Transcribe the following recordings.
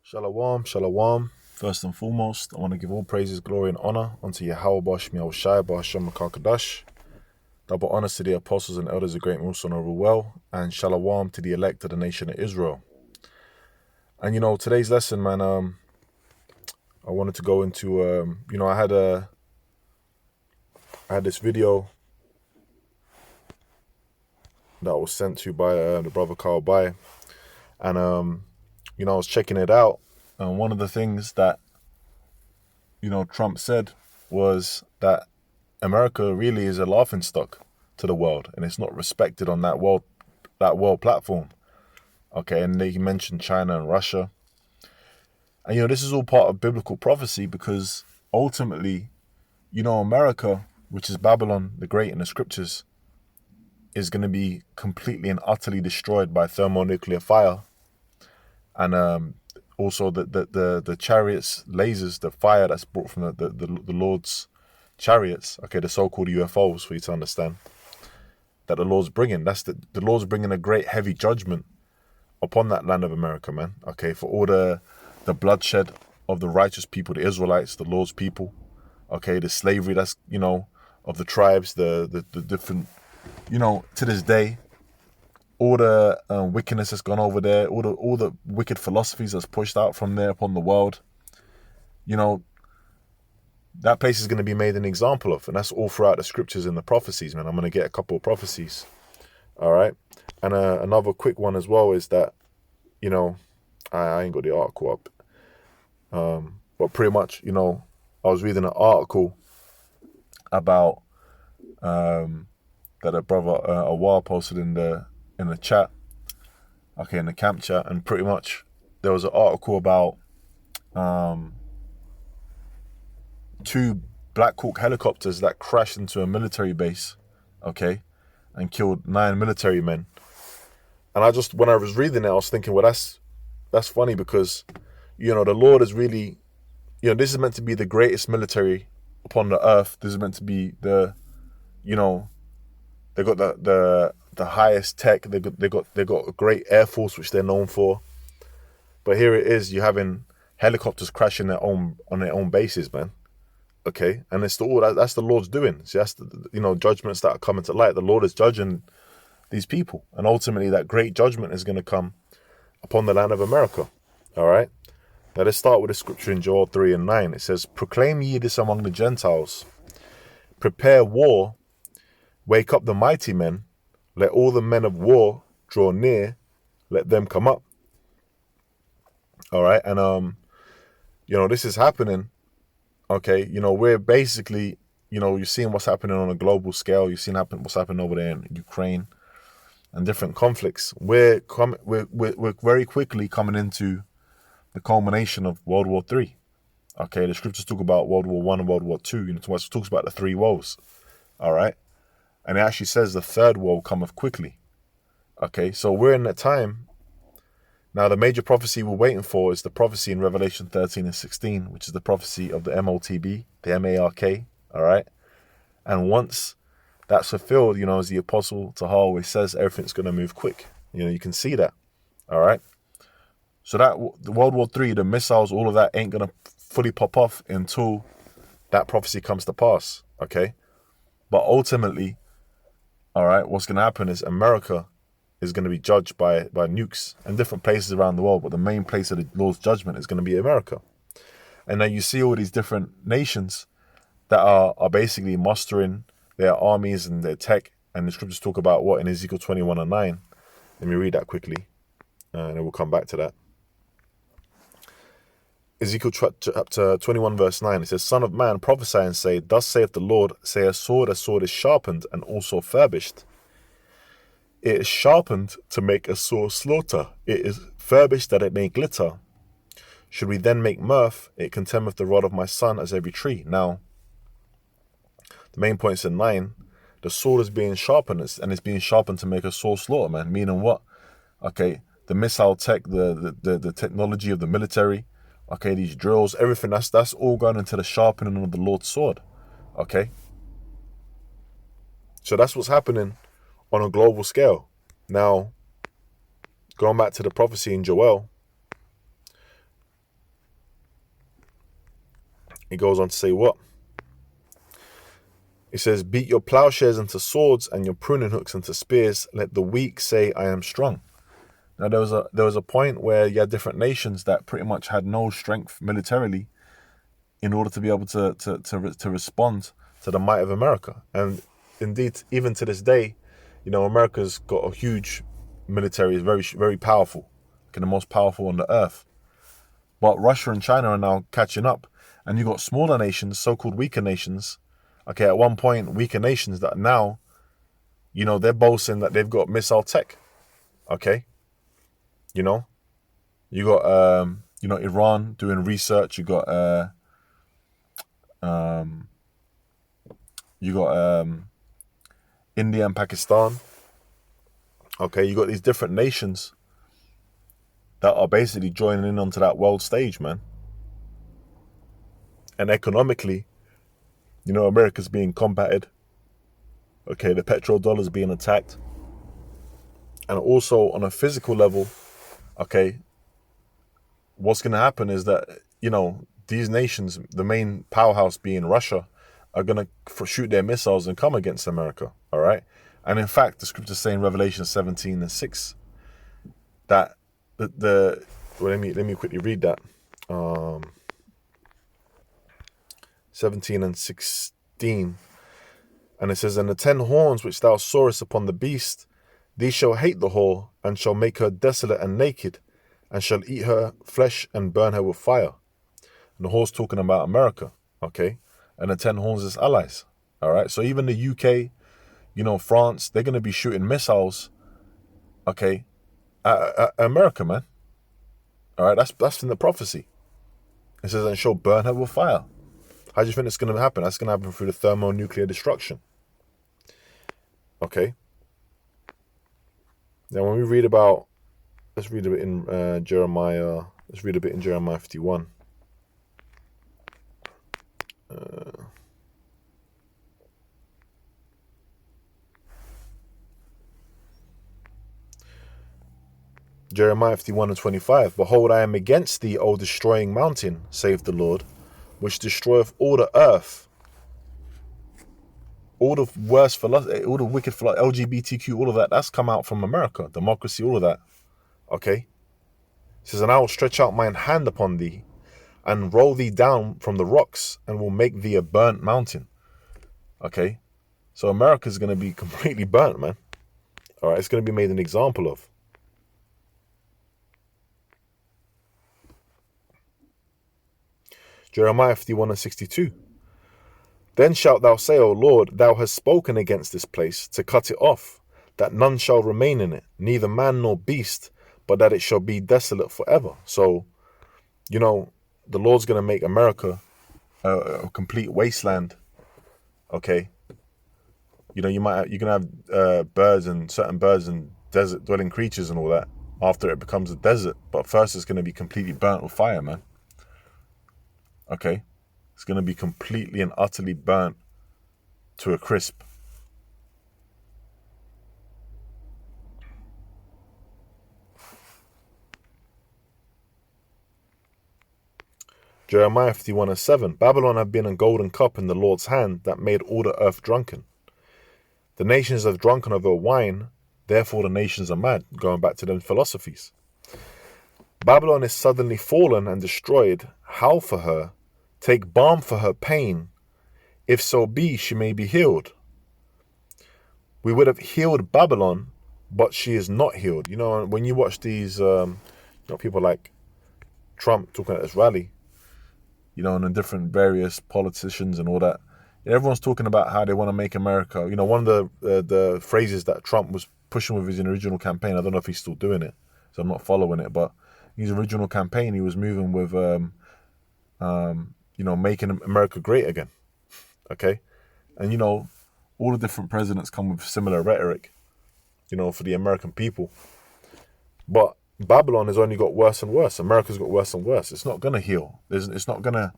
Shalom, shalom. First and foremost, I want to give all praises, glory, and honor unto Yahweh Bashmi Shai Ba'Hashem Makakadash. Double honors to the apostles and elders of Great Musa and well, and shalom to the elect of the nation of Israel. And today's lesson, man, I wanted to go into, I had this video that was sent to by the brother Carl Bai, and I was checking it out, and one of the things that Trump said was that America really is a laughingstock to the world, and it's not respected on that world platform. Okay, and he mentioned China and Russia, and this is all part of biblical prophecy, because ultimately, America, which is Babylon the Great in the scriptures, is going to be completely and utterly destroyed by thermonuclear fire, and also the chariots, lasers, the fire that's brought from the Lord's chariots, okay, the so-called UFOs, for you to understand, that the Lord's bringing. That's the Lord's bringing a great heavy judgment upon that land of America, man, okay, for all the bloodshed of the righteous people, the Israelites, the Lord's people, okay, the slavery that's, of the tribes, the different, to this day, all the wickedness that's gone over there, all the wicked philosophies that's pushed out from there upon the world, that place is going to be made an example of, and that's all throughout the scriptures and the prophecies, man. I'm going to get a couple of prophecies, all right? And another quick one as well is that, I ain't got the article up, but pretty much, I was reading an article about that a brother Awar posted in the chat, okay, in the camp chat, and pretty much there was an article about two Black Hawk helicopters that crashed into a military base, okay, and killed 9 military men. And when I was reading it, I was thinking, well, that's funny, because, the Lord is really, this is meant to be the greatest military upon the earth. This is meant to be the, they got the highest tech. They got a great air force, which they're known for. But here it is, you're having helicopters crashing on their own bases, man. Okay, and that's the Lord's doing. See, that's the judgments that are coming to light. The Lord is judging these people, and ultimately that great judgment is going to come upon the land of America. All right. Now let's start with the scripture in Joel 3:9. It says, "Proclaim ye this among the Gentiles, prepare war, wake up the mighty men, let all the men of war draw near, let them come up." All right, and this is happening. Okay, we're basically, you're seeing what's happening on a global scale. You're seeing what's happening over there in Ukraine and different conflicts. We're very quickly coming into the culmination of World War III. Okay, the scriptures talk about World War I and World War II. It talks about the 3 woes. All right, and it actually says the 3rd woe cometh quickly. Okay, so we're in that time. Now, the major prophecy we're waiting for is the prophecy in Revelation 13 and 16, which is the prophecy of the MOTB, the MARK, all right? And once that's fulfilled, as the Apostle Tahar always says, everything's going to move quick. You can see that, all right? So that the World War III, the missiles, all of that ain't going to fully pop off until that prophecy comes to pass, okay? But ultimately, all right, what's going to happen is America is going to be judged by nukes in different places around the world, but the main place of the Lord's judgment is going to be America. And then you see all these different nations that are basically mustering their armies and their tech, and the scriptures talk about what in Ezekiel 21:9. Let me read that quickly, and then we'll come back to that. Ezekiel chapter 21 verse 9, it says, "Son of man, prophesy and say, Thus saith the Lord, say a sword is sharpened and also furbished. It is sharpened to make a sore slaughter. It is furbished that it may glitter. Should we then make mirth? It contemneth the rod of my son as every tree." Now, the main point is in 9. The sword is being sharpened, and it's being sharpened to make a sore slaughter, man. Meaning what? Okay, the missile tech, the technology of the military, okay, these drills, everything, that's all going into the sharpening of the Lord's sword. Okay? So that's what's happening on a global scale. Now, going back to the prophecy in Joel, He goes on to say what? He says, beat your plowshares into swords and your pruning hooks into spears. Let the weak say, I am strong. Now, there was a point where you had different nations that pretty much had no strength militarily in order to be able to respond to the might of America. And indeed, even to this day, America's got a huge military, is very, very powerful, the most powerful on the earth. But Russia and China are now catching up. And you've got smaller nations, so-called weaker nations. Okay, at one point, weaker nations that now, they're boasting that they've got missile tech. Okay? You got, Iran doing research. You got India and Pakistan. Okay, you got these different nations that are basically joining in onto that world stage, man. And economically, America's being combated. Okay, the petrodollar's being attacked. And also on a physical level, okay, what's going to happen is that, these nations, the main powerhouse being Russia, are going to shoot their missiles and come against America, all right? And in fact, the scriptures say in Revelation 17:6 that let me quickly read that. 17:16, and it says, and the 10 horns which thou sawest upon the beast, these shall hate the whore, and shall make her desolate and naked, and shall eat her flesh and burn her with fire. And the whore's talking about America, okay? And the 10 horns is allies, all right? So even the UK, France, they're going to be shooting missiles, okay, at America, man. All right, that's in the prophecy. It says, and shall burn her with fire. How do you think it's going to happen? That's going to happen through the thermonuclear destruction. Okay. Now, when we read about, let's read a bit in Jeremiah. Let's read a bit in Jeremiah 51. Jeremiah 51:25. Behold, I am against thee, O destroying mountain, saith the Lord, which destroyeth all the earth. All the worst philosophy, all the wicked philosophy, LGBTQ, all of that, that's come out from America. Democracy, all of that. Okay? It says, and I will stretch out mine hand upon thee, and roll thee down from the rocks, and will make thee a burnt mountain. Okay? So America's going to be completely burnt, man. All right? It's going to be made an example of. Jeremiah 51:62. Then shalt thou say, O Lord, thou hast spoken against this place to cut it off, that none shall remain in it, neither man nor beast, but that it shall be desolate forever. So, the Lord's going to make America a complete wasteland. Okay. You're going to have birds and certain birds and desert dwelling creatures and all that after it becomes a desert. But first it's going to be completely burnt with fire, man. Okay, it's going to be completely and utterly burnt to a crisp. Jeremiah 51:7. Babylon had been a golden cup in the Lord's hand that made all the earth drunken. The nations have drunken of her wine, therefore the nations are mad, going back to them philosophies. Babylon is suddenly fallen and destroyed. Howl for her, take balm for her pain, if so be she may be healed. We would have healed Babylon, but she is not healed. When you watch these, people like Trump talking at this rally, and the different various politicians and all that, everyone's talking about how they want to make America. One of the phrases that Trump was pushing with his original campaign, I don't know if he's still doing it, so I'm not following it, but his original campaign, he was moving with, making America great again. Okay? And, all the different presidents come with similar rhetoric, for the American people. But Babylon has only got worse and worse. America's got worse and worse. It's not going to heal. It's not going to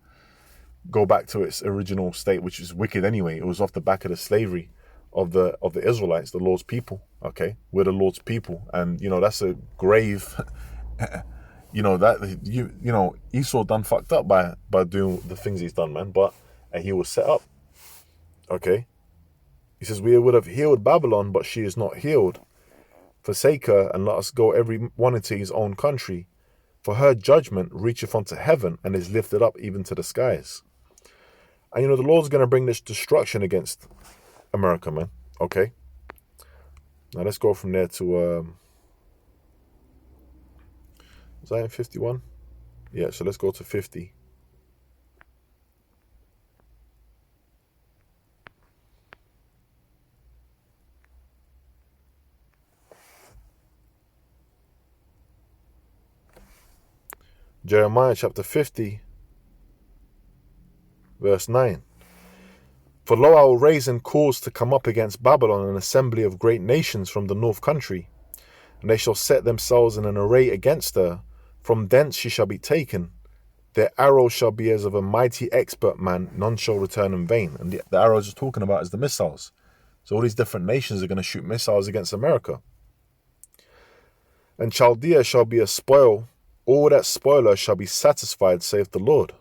go back to its original state, which is wicked anyway. It was off the back of the slavery of the Israelites, the Lord's people. Okay? We're the Lord's people. And, that's a grave, that Esau done fucked up by doing the things he's done, man. But and he was set up. Okay. He says, we would have healed Babylon, but she is not healed. Forsake her, and let us go every one into his own country. For her judgment reacheth unto heaven, and is lifted up even to the skies. And the Lord's going to bring this destruction against America, man. Okay. Now let's go from there to is that in 51? Yeah, so let's go to 50. Jeremiah chapter 50, verse 9. For lo, I will raise and cause to come up against Babylon an assembly of great nations from the north country, and they shall set themselves in an array against her. From thence she shall be taken. Their arrows shall be as of a mighty expert man, none shall return in vain. And the arrows is talking about is the missiles. So all these different nations are going to shoot missiles against America. And Chaldea shall be a spoil. All that spoiler shall be satisfied, saith the Lord.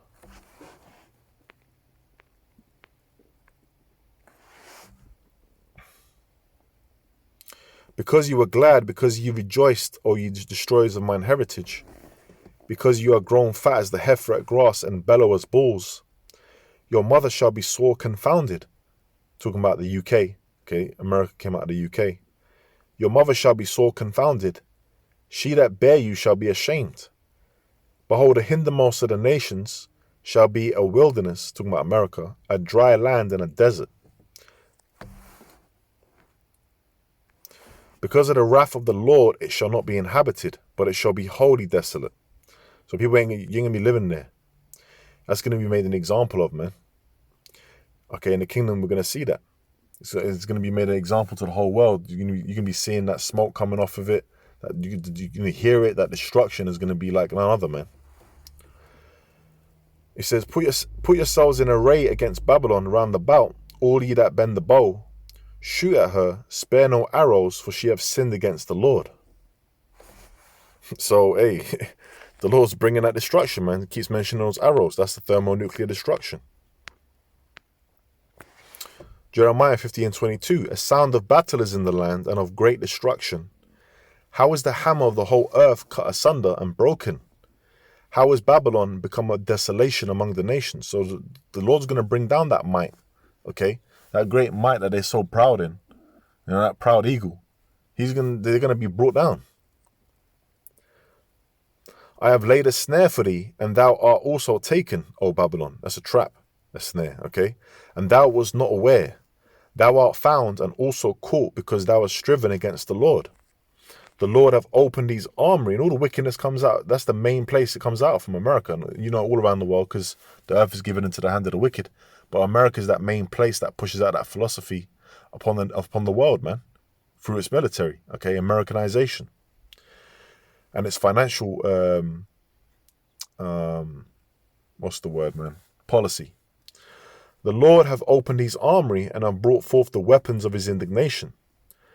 Because you were glad, because you rejoiced, O ye destroyers of mine heritage, because you are grown fat as the heifer at grass and bellow as bulls, your mother shall be sore confounded. Talking about the UK, okay? America came out of the UK. Your mother shall be sore confounded. She that bare you shall be ashamed. Behold, the hindermost of the nations shall be a wilderness, talking about America, a dry land and a desert. Because of the wrath of the Lord, it shall not be inhabited, but it shall be wholly desolate. So people ain't going to be living there. That's going to be made an example of, man. Okay, in the kingdom, we're going to see that. So it's going to be made an example to the whole world. You're going to be seeing that smoke coming off of it. That you're going to hear it. That destruction is going to be like none other, man. It says, put yourselves in array against Babylon round about, all ye that bend the bow. Shoot at her, spare no arrows, for she hath sinned against the Lord. So, hey, the Lord's bringing that destruction, man. He keeps mentioning those arrows. That's the thermonuclear destruction. Jeremiah 50:22. A sound of battle is in the land, and of great destruction. How is the hammer of the whole earth cut asunder and broken? How is Babylon become a desolation among the nations? So the Lord's going to bring down that might, okay? That great might that they're so proud in. That proud eagle. They're going to be brought down. I have laid a snare for thee, and thou art also taken, O Babylon. That's a trap, a snare, okay? And thou wast not aware. Thou art found and also caught, because thou hast striven against the Lord. The Lord hath opened his armory, and all the wickedness comes out. That's the main place it comes out from, America. All around the world, because the earth is given into the hand of the wicked. But America is that main place that pushes out that philosophy upon the world, man, through its military, okay, Americanization, and its financial, what's the word, man, policy. The Lord hath opened his armory and hath brought forth the weapons of his indignation.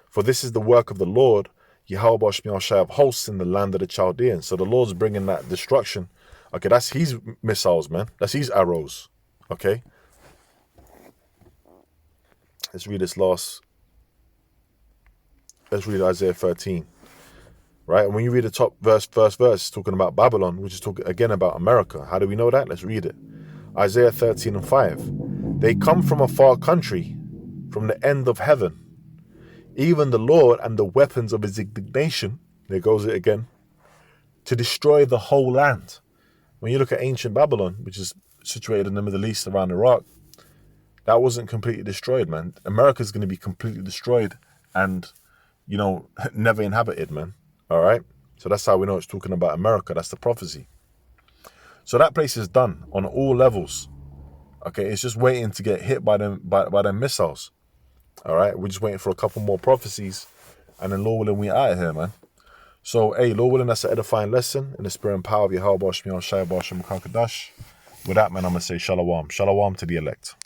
For this is the work of the Lord, Yahweh Shemashai of hosts in the land of the Chaldeans. So the Lord's bringing that destruction. Okay, that's his missiles, man. That's his arrows. Okay. Let's read this last. Let's read Isaiah 13. Right? And when you read the first verse, it's talking about Babylon, which is talking again about America. How do we know that? Let's read it. Isaiah 13:5. They come from a far country, from the end of heaven. Even the Lord and the weapons of his indignation, there goes it again, to destroy the whole land. When you look at ancient Babylon, which is situated in the Middle East around Iraq, that wasn't completely destroyed, man. America's going to be completely destroyed and, never inhabited, man. All right? So that's how we know it's talking about America. That's the prophecy. So that place is done on all levels. Okay, it's just waiting to get hit by them missiles. All right, we're just waiting for a couple more prophecies, and then Lord willing, we out of here, man. So, hey, Lord willing, that's an edifying lesson in the spirit and power of Yahweh Shai B'Shem Kakadash. With that, man, I'm going to say shalom. Shalom to the elect.